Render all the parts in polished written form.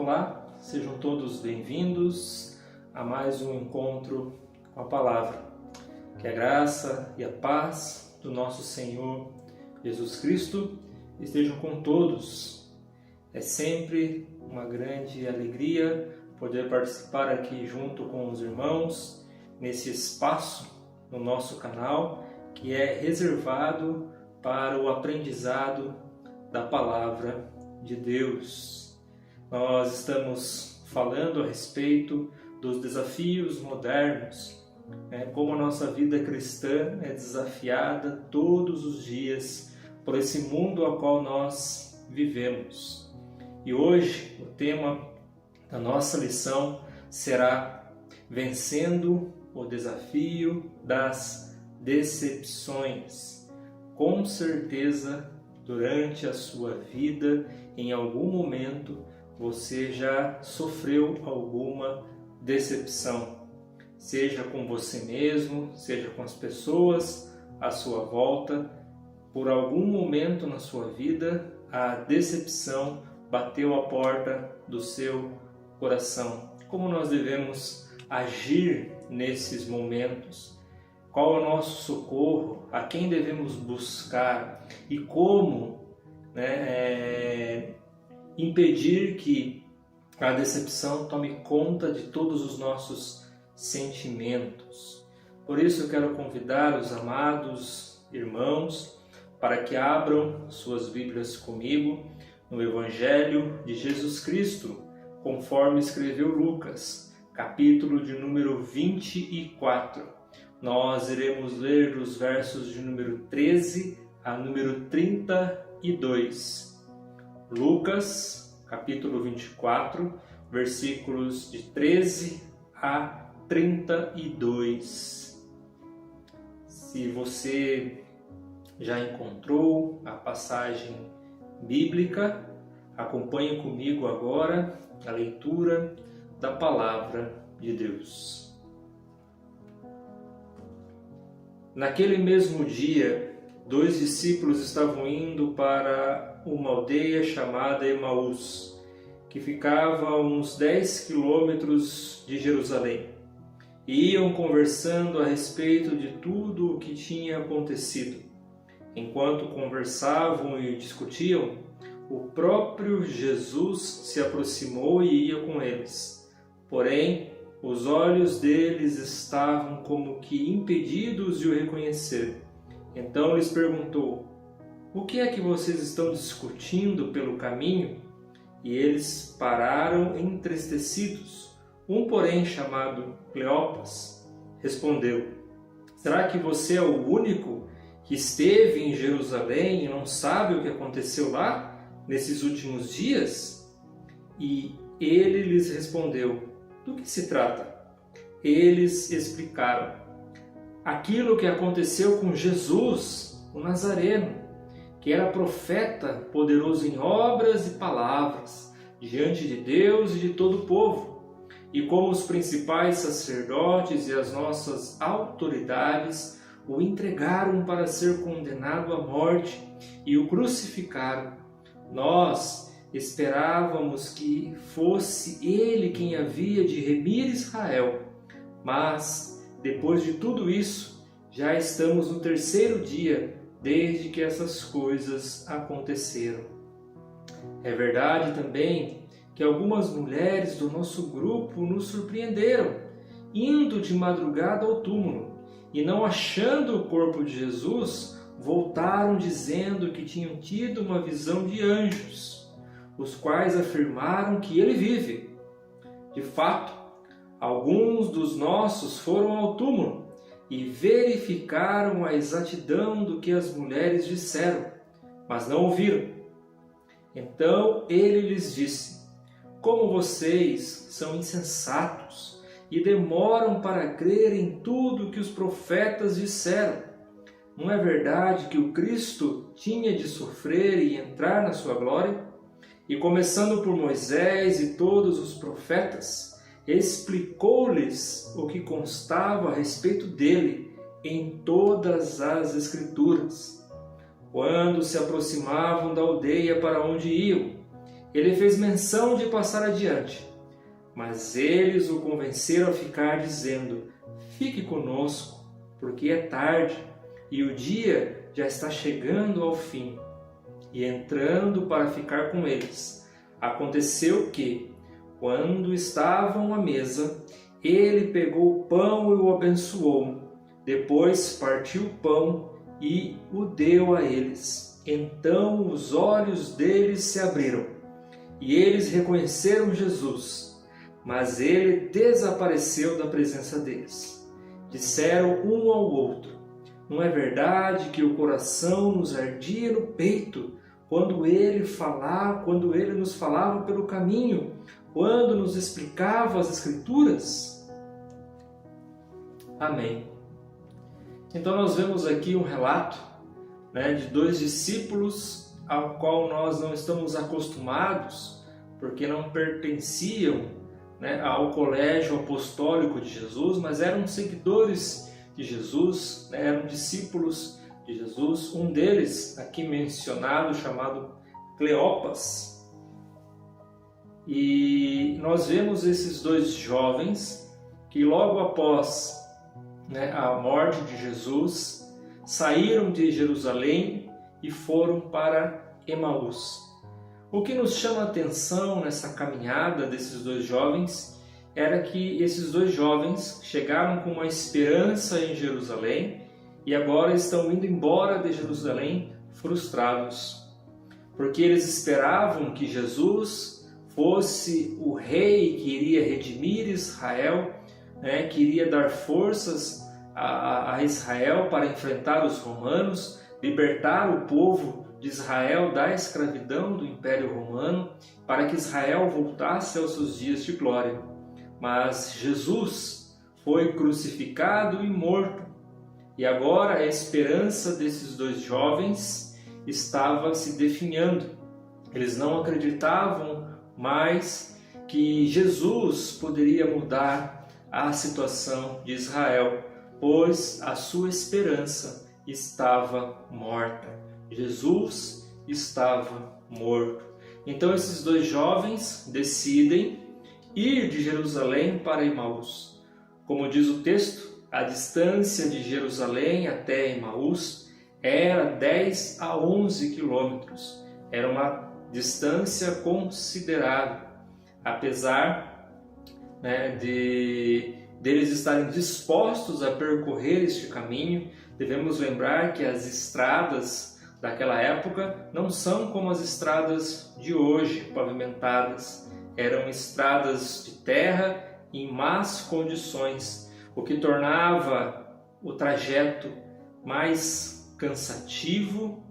Olá, sejam todos bem-vindos a mais um encontro com a Palavra. Que a graça e a paz do nosso Senhor Jesus Cristo estejam com todos. É sempre uma grande alegria poder participar aqui junto com os irmãos nesse espaço no nosso canal que é reservado para o aprendizado da Palavra de Deus. Nós estamos falando a respeito dos desafios modernos, como a nossa vida cristã é desafiada todos os dias por esse mundo ao qual nós vivemos. E hoje o tema da nossa lição será Vencendo o Desafio das Decepções. Com certeza, durante a sua vida, em algum momento, você já sofreu alguma decepção, seja com você mesmo, seja com as pessoas à sua volta. Por algum momento na sua vida, a decepção bateu a porta do seu coração. Como nós devemos agir nesses momentos? Qual é o nosso socorro? A quem devemos buscar? E como impedir que a decepção tome conta de todos os nossos sentimentos? Por isso eu quero convidar os amados irmãos para que abram suas Bíblias comigo no Evangelho de Jesus Cristo, conforme escreveu Lucas, capítulo de número 24. Nós iremos ler os versos de número 13 a número 32. Lucas, capítulo 24, versículos de 13 a 32. Se você já encontrou a passagem bíblica, acompanhe comigo agora a leitura da Palavra de Deus. Naquele mesmo dia, 2 discípulos estavam indo para uma aldeia chamada Emaús, que ficava a uns 10 quilômetros de Jerusalém. E iam conversando a respeito de tudo o que tinha acontecido. Enquanto conversavam e discutiam, o próprio Jesus se aproximou e ia com eles. Porém, os olhos deles estavam como que impedidos de o reconhecer. Então lhes perguntou: "O que é que vocês estão discutindo pelo caminho?" E eles pararam entristecidos. Um, porém, chamado Cleopas, respondeu: "Será que você é o único que esteve em Jerusalém e não sabe o que aconteceu lá nesses últimos dias?" E ele lhes respondeu: "Do que se trata?" Eles explicaram: "Aquilo que aconteceu com Jesus, o Nazareno, que era profeta, poderoso em obras e palavras, diante de Deus e de todo o povo. E como os principais sacerdotes e as nossas autoridades o entregaram para ser condenado à morte e o crucificaram. Nós esperávamos que fosse ele quem havia de remir Israel. Mas, depois de tudo isso, já estamos no 3º dia desde que essas coisas aconteceram. É verdade também que algumas mulheres do nosso grupo nos surpreenderam, indo de madrugada ao túmulo, e não achando o corpo de Jesus, voltaram dizendo que tinham tido uma visão de anjos, os quais afirmaram que ele vive. De fato, alguns dos nossos foram ao túmulo e verificaram a exatidão do que as mulheres disseram, mas não ouviram. Então ele lhes disse: Como vocês são insensatos e demoram para crer em tudo que os profetas disseram. Não é verdade que o Cristo tinha de sofrer e entrar na sua glória? E começando por Moisés e todos os profetas, explicou-lhes o que constava a respeito dele em todas as Escrituras. Quando se aproximavam da aldeia para onde iam, ele fez menção de passar adiante. Mas eles o convenceram a ficar, dizendo: fique conosco, porque é tarde e o dia já está chegando ao fim. E entrando para ficar com eles, aconteceu que, quando estavam à mesa, ele pegou o pão e o abençoou. Depois partiu o pão e o deu a eles. Então os olhos deles se abriram e eles reconheceram Jesus. Mas ele desapareceu da presença deles. Disseram um ao outro: não é verdade que o coração nos ardia no peito quando ele nos falava pelo caminho, quando nos explicava as Escrituras? Amém. Então nós vemos aqui um relato, de dois discípulos ao qual nós não estamos acostumados, porque não pertenciam ao colégio apostólico de Jesus, mas eram seguidores de Jesus, eram discípulos de Jesus. Um deles, aqui mencionado, chamado Cleopas. E nós vemos esses dois jovens que logo após a morte de Jesus saíram de Jerusalém e foram para Emaús. O que nos chama a atenção nessa caminhada desses dois jovens era que esses dois jovens chegaram com uma esperança em Jerusalém e agora estão indo embora de Jerusalém frustrados, porque eles esperavam que Jesus fosse o rei que iria redimir Israel, que iria dar forças a Israel para enfrentar os romanos, libertar o povo de Israel da escravidão do Império Romano, para que Israel voltasse aos seus dias de glória. Mas Jesus foi crucificado e morto, e agora a esperança desses dois jovens estava se definhando. Eles não acreditavam mais que Jesus poderia mudar a situação de Israel, pois a sua esperança estava morta. Jesus estava morto. Então esses dois jovens decidem ir de Jerusalém para Emaús. Como diz o texto, a distância de Jerusalém até Emaús era 10 a 11 quilômetros. Era uma distância considerável, apesar deles estarem dispostos a percorrer este caminho. Devemos lembrar que as estradas daquela época não são como as estradas de hoje, pavimentadas. Eram estradas de terra em más condições, o que tornava o trajeto mais cansativo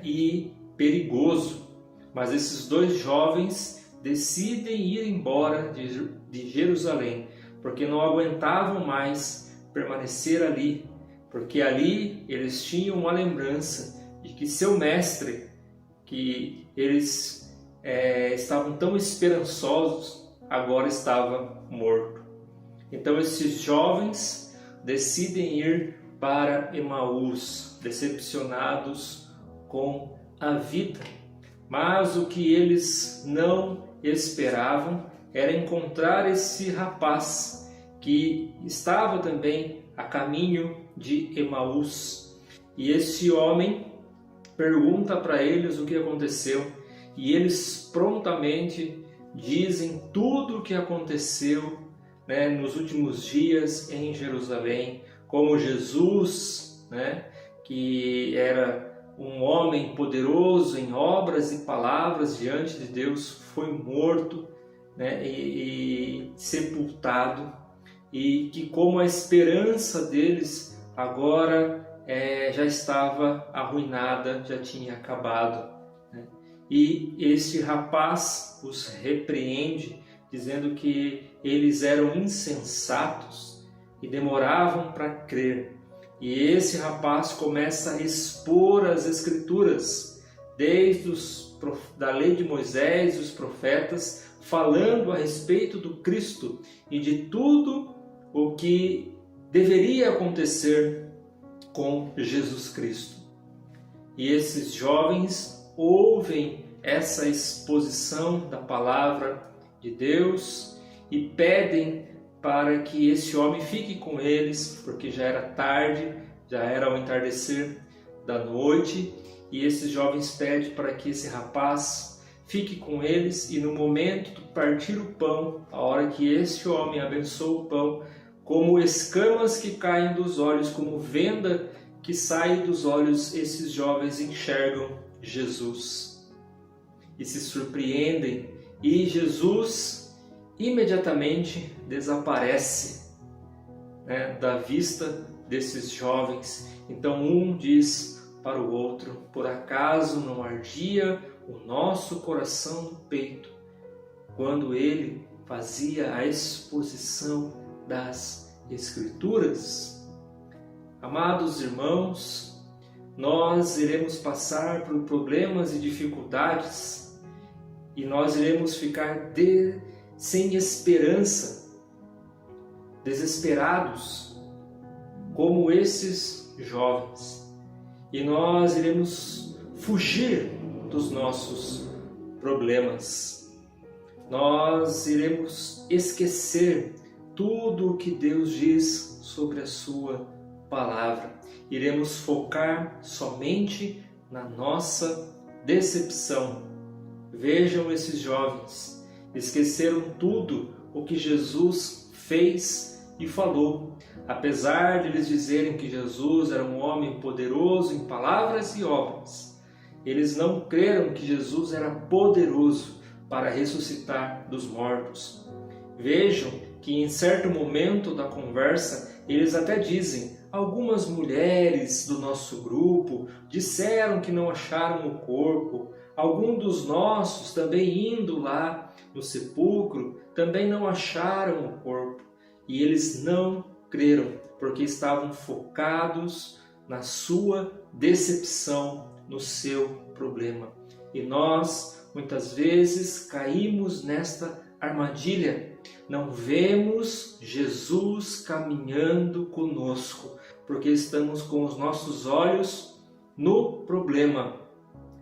e perigoso. Mas esses dois jovens decidem ir embora de Jerusalém, porque não aguentavam mais permanecer ali, porque ali eles tinham uma lembrança de que seu mestre, que eles estavam tão esperançosos, agora estava morto. Então esses jovens decidem ir para Emaús, decepcionados com a vida. Mas o que eles não esperavam era encontrar esse rapaz que estava também a caminho de Emaús. E esse homem pergunta para eles o que aconteceu, e eles prontamente dizem tudo o que aconteceu nos últimos dias em Jerusalém, como Jesus, que era um homem poderoso em obras e palavras diante de Deus, foi morto e sepultado, e que como a esperança deles agora já estava arruinada, já tinha acabado. E este rapaz os repreende, dizendo que eles eram insensatos e demoravam para crer. E esse rapaz começa a expor as Escrituras, desde da lei de Moisés e os profetas, falando a respeito do Cristo e de tudo o que deveria acontecer com Jesus Cristo. E esses jovens ouvem essa exposição da palavra de Deus e pedem para que esse homem fique com eles, porque já era tarde, já era ao entardecer da noite, e esses jovens pedem para que esse rapaz fique com eles, e no momento de partir o pão, a hora que esse homem abençoa o pão, como escamas que caem dos olhos, como venda que sai dos olhos, esses jovens enxergam Jesus e se surpreendem, e Jesus imediatamente desaparece, da vista desses jovens. Então um diz para o outro: por acaso não ardia o nosso coração no peito quando ele fazia a exposição das Escrituras? Amados irmãos, nós iremos passar por problemas e dificuldades e nós iremos ficar sem esperança, desesperados, como esses jovens. E nós iremos fugir dos nossos problemas. Nós iremos esquecer tudo o que Deus diz sobre a sua palavra. Iremos focar somente na nossa decepção. Vejam esses jovens, esqueceram tudo o que Jesus fez e falou. Apesar de eles dizerem que Jesus era um homem poderoso em palavras e obras, eles não creram que Jesus era poderoso para ressuscitar dos mortos. Vejam que em certo momento da conversa, eles até dizem: algumas mulheres do nosso grupo disseram que não acharam o corpo. Alguns dos nossos, também indo lá no sepulcro, também não acharam o corpo. E eles não creram, porque estavam focados na sua decepção, no seu problema. E nós, muitas vezes, caímos nesta armadilha. Não vemos Jesus caminhando conosco, porque estamos com os nossos olhos no problema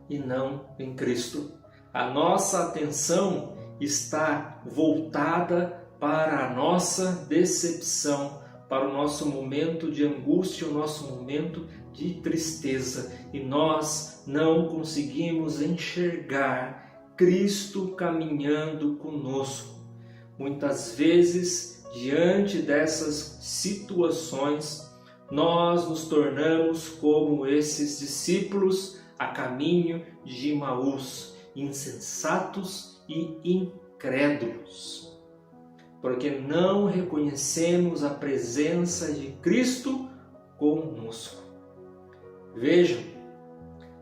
e não em Cristo. A nossa atenção está voltada para a nossa decepção, para o nosso momento de angústia, o nosso momento de tristeza, e nós não conseguimos enxergar Cristo caminhando conosco. Muitas vezes, diante dessas situações, nós nos tornamos como esses discípulos a caminho de Emaús, insensatos e incrédulos, porque não reconhecemos a presença de Cristo conosco. Vejam,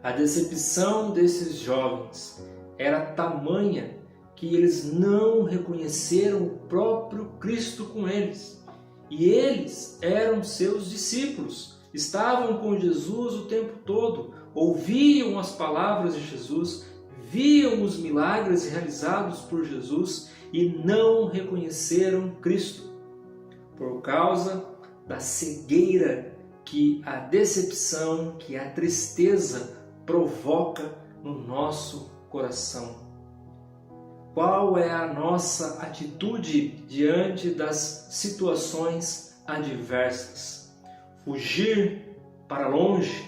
a decepção desses jovens era tamanha que eles não reconheceram o próprio Cristo com eles. E eles eram seus discípulos, estavam com Jesus o tempo todo, ouviam as palavras de Jesus, viam os milagres realizados por Jesus e não reconheceram Cristo, por causa da cegueira que a decepção, que a tristeza provoca no nosso coração. Qual é a nossa atitude diante das situações adversas? Fugir para longe,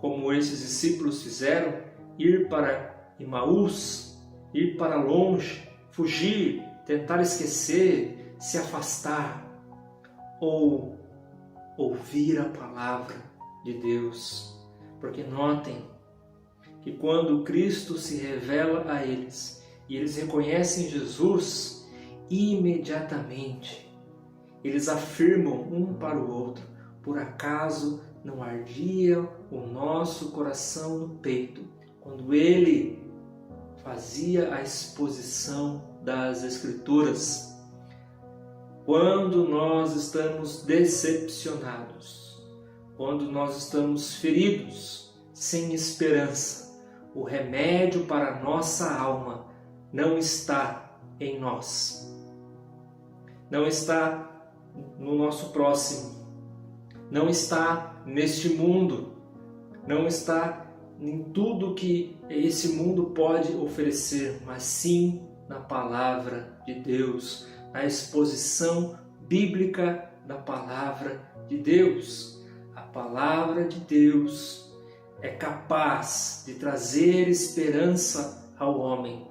como esses discípulos fizeram, ir para Emaús, ir para longe, fugir, tentar esquecer, se afastar, ou ouvir a palavra de Deus? Porque notem que quando Cristo se revela a eles e eles reconhecem Jesus, imediatamente eles afirmam um para o outro: por acaso não ardia o nosso coração no peito quando ele fazia a exposição das Escrituras? Quando nós estamos decepcionados, quando nós estamos feridos, sem esperança, o remédio para a nossa alma não está em nós, não está no nosso próximo, não está neste mundo, não está em tudo que esse mundo pode oferecer, mas sim na palavra de Deus, na exposição bíblica da palavra de Deus. A palavra de Deus é capaz de trazer esperança ao homem,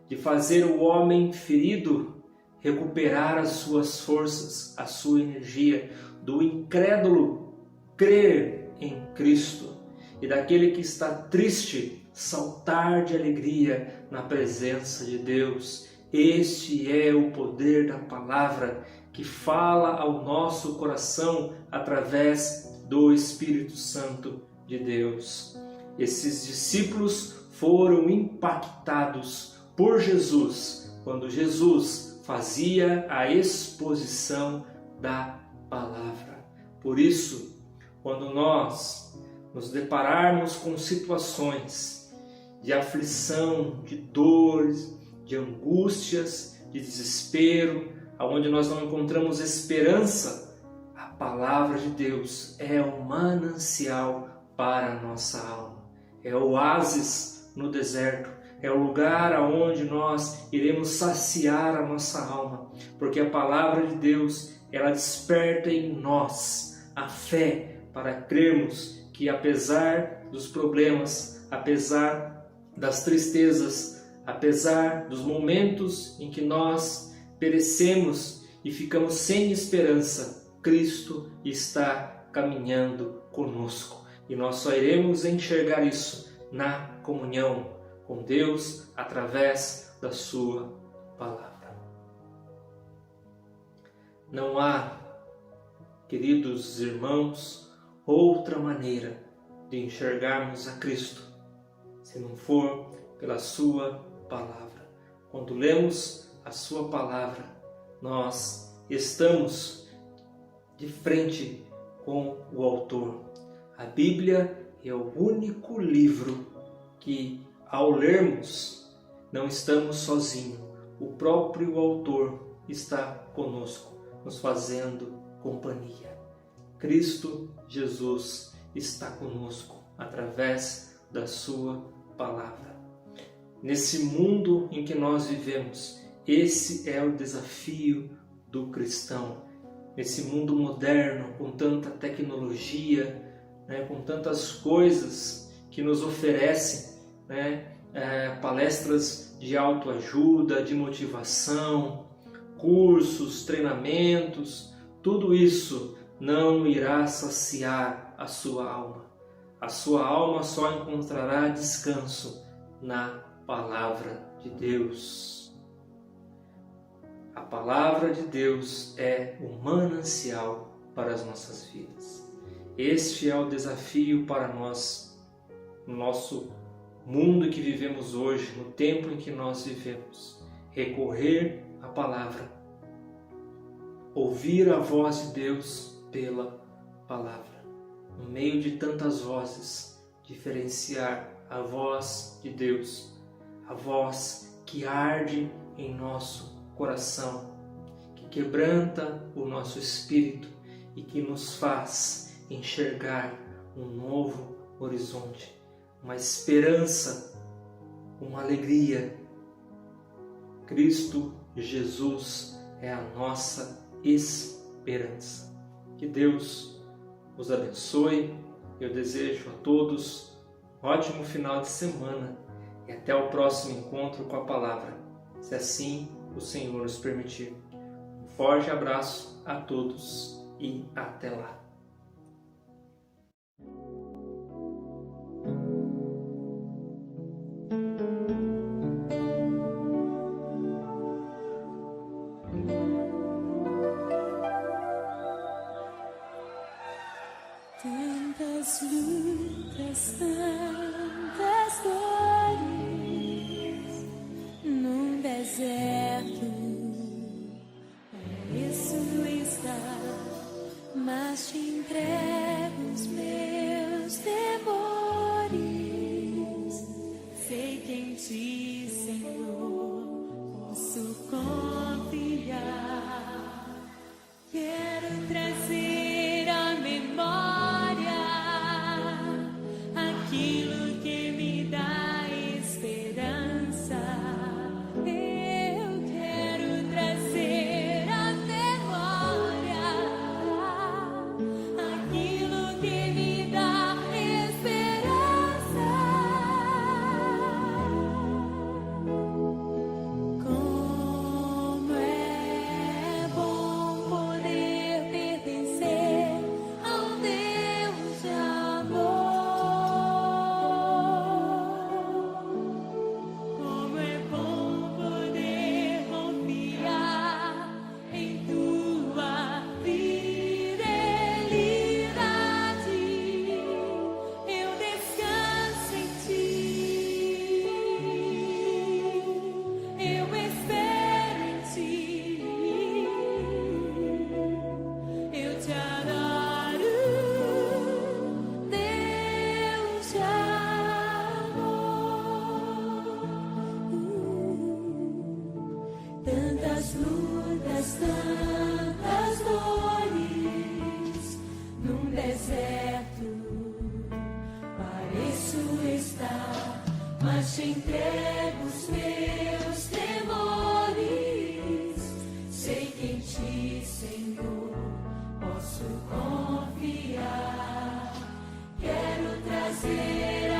de fazer o homem ferido recuperar as suas forças, a sua energia, do incrédulo crer em Cristo e daquele que está triste saltar de alegria na presença de Deus. Este é o poder da palavra que fala ao nosso coração através do Espírito Santo de Deus. Esses discípulos foram impactados por Jesus quando Jesus fazia a exposição da palavra. Por isso, quando nós nos depararmos com situações de aflição, de dores, de angústias, de desespero, aonde nós não encontramos esperança, a palavra de Deus é o manancial para a nossa alma. É o oásis no deserto, é o lugar aonde nós iremos saciar a nossa alma, porque a palavra de Deus, ela desperta em nós a fé para crermos que apesar dos problemas, apesar das tristezas, apesar dos momentos em que nós perecemos e ficamos sem esperança, Cristo está caminhando conosco. E nós só iremos enxergar isso na comunhão com Deus através da sua palavra. Não há, queridos irmãos, outra maneira de enxergarmos a Cristo se não for pela sua palavra. Quando lemos a sua palavra, nós estamos de frente com o autor. A Bíblia é o único livro que, ao lermos, não estamos sozinhos. O próprio autor está conosco, nos fazendo companhia. Cristo Jesus está conosco através da sua palavra. Nesse mundo em que nós vivemos, esse é o desafio do cristão. Nesse mundo moderno, com tanta tecnologia, com tantas coisas que nos oferecem, palestras de autoajuda, de motivação, cursos, treinamentos, tudo isso não irá saciar a sua alma. A sua alma só encontrará descanso na palavra de Deus. A palavra de Deus é o manancial para as nossas vidas. Este é o desafio para nós, no nosso mundo que vivemos hoje, no tempo em que nós vivemos. Recorrer à palavra, ouvir a voz de Deus pela palavra. No meio de tantas vozes, diferenciar a voz de Deus, a voz que arde em nosso coração, que quebranta o nosso espírito e que nos faz enxergar um novo horizonte, uma esperança, uma alegria. Cristo Jesus é a nossa esperança. Que Deus os abençoe. Eu desejo a todos um ótimo final de semana e até o próximo encontro com a palavra, se assim o Senhor nos permitir. Um forte abraço a todos e até lá. Tantas lutas, tantas dores num deserto, isso está, mas te entrego os meus temores. Sei que em ti, Senhor, posso confiar. Quero trazer à memória aquilo que tantas lutas, tantas dores, num deserto pareço estar, mas te entrego os meus temores. Sei que em ti, Senhor, posso confiar. Quero trazer